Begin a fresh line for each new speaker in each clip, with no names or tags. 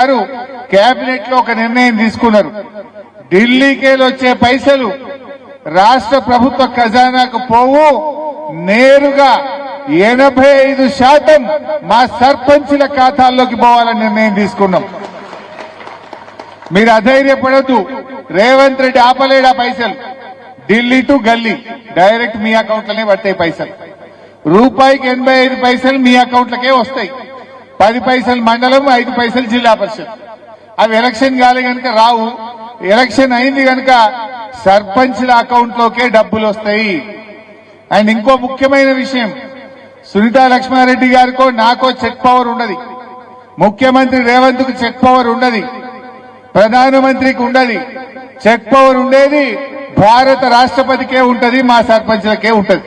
గారు కేబినెట్ లో ఒక నిర్ణయం తీసుకున్నారు. ఢిల్లీకేలు వచ్చే పైసలు రాష్ట్ర ప్రభుత్వ ఖజానాకు పోవు, నేరుగా 85% మా సర్పంచుల ఖాతాల్లోకి పోవాలని నిర్ణయం తీసుకున్నాం. మీరు అధైర్యపడద్దు, రేవంత్ రెడ్డి ఆపలేడా పైసలు. ఢిల్లీ టు గల్లీ డైరెక్ట్ మీ అకౌంట్లనే పడతాయి పైసలు. రూపాయికి 85 పైసలు మీ అకౌంట్లకే వస్తాయి. 10 పైసలు మండలం, 5 పైసలు జిల్లా పరిషత్. అవి ఎలక్షన్ కాలే గనుక రావు. ఎలక్షన్ అయింది గనుక సర్పంచ్ల అకౌంట్ లోకే డబ్బులు వస్తాయి. అండ్ ఇంకో ముఖ్యమైన విషయం, సునీతా లక్ష్మారెడ్డి గారికో నాకో చెక్ పవర్ ఉండదు. ముఖ్యమంత్రి రేవంత్ కు చెక్ పవర్ ఉండదు, ప్రధానమంత్రికి ఉండదు. చెక్ పవర్ ఉండేది భారత రాష్ట్రపతికే ఉంటది, మా సర్పంచ్లకే ఉంటది.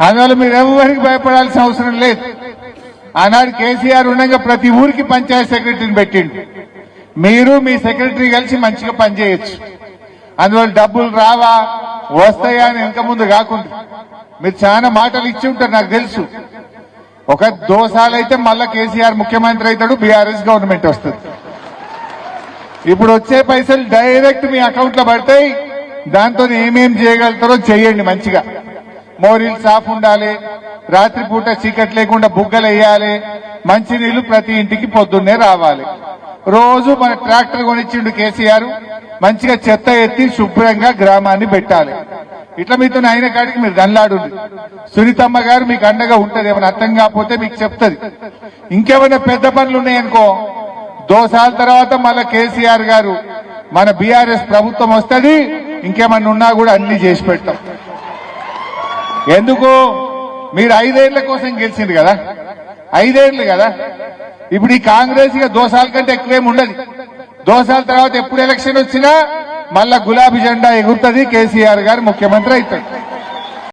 అందువల్ల మీరెవరికి భయపడాల్సిన అవసరం లేదు. ఆనాడు కేసీఆర్ ఉండగా ప్రతి ఊరికి పంచాయత్ సెక్రటరీని పెట్టిండు. మీరు మీ సెక్రటరీ కలిసి మంచిగా పనిచేయొచ్చు. అందువల్ల డబ్బులు రావా వస్తాయా అని వెనక ముందు కాకుండా మీరు చాలా మాటలు ఇచ్చి ఉంటారు, నాకు తెలుసు. ఒక దోసాలైతే మళ్ళా కేసీఆర్ ముఖ్యమంత్రి అవుతాడు, బీఆర్ఎస్ గవర్నమెంట్ వస్తుంది. ఇప్పుడు వచ్చే పైసలు డైరెక్ట్ మీ అకౌంట్ లో పడతాయి. దాంతో ఏమేం చేయగలుగుతారో చెయ్యండి. మంచిగా మోరీలు సాఫ్ ఉండాలి, రాత్రిపూట చీకటి లేకుండా బుగ్గలు వేయాలి, మంచి నీళ్లు ప్రతి ఇంటికి పొద్దున్నే రావాలి. రోజు మన ట్రాక్టర్ కొనిచ్చిండు కేసీఆర్, మంచిగా చెత్త ఎత్తి శుభ్రంగా గ్రామాన్ని పెట్టాలి. ఇట్లా మీతో అయిన కాడికి మీరు దండాడు. సునీతమ్మ గారు మీకు అండగా ఉంటది. ఏమైనా అర్థం కాకపోతే మీకు చెప్తుంది. ఇంకేమైనా పెద్ద పనులు ఉన్నాయనుకో, దోసాల తర్వాత మళ్ళా కేసీఆర్ గారు మన బీఆర్ఎస్ ప్రభుత్వం వస్తుంది, ఇంకేమన్నా ఉన్నా కూడా అన్ని చేసి పెడతాం. ఎందుకు? మీరు 5 ఏళ్ల కోసం గెలిచింది కదా, 5 ఏళ్లు కదా. ఇప్పుడు ఈ కాంగ్రెస్ ఇక దోసాల కంటే ఎక్కువేం ఉండదు. దోసాల తర్వాత ఎప్పుడు ఎలక్షన్ వచ్చినా మళ్ళా గులాబీ జెండా ఎగురుతుంది, కేసీఆర్ గారు ముఖ్యమంత్రి అవుతాడు.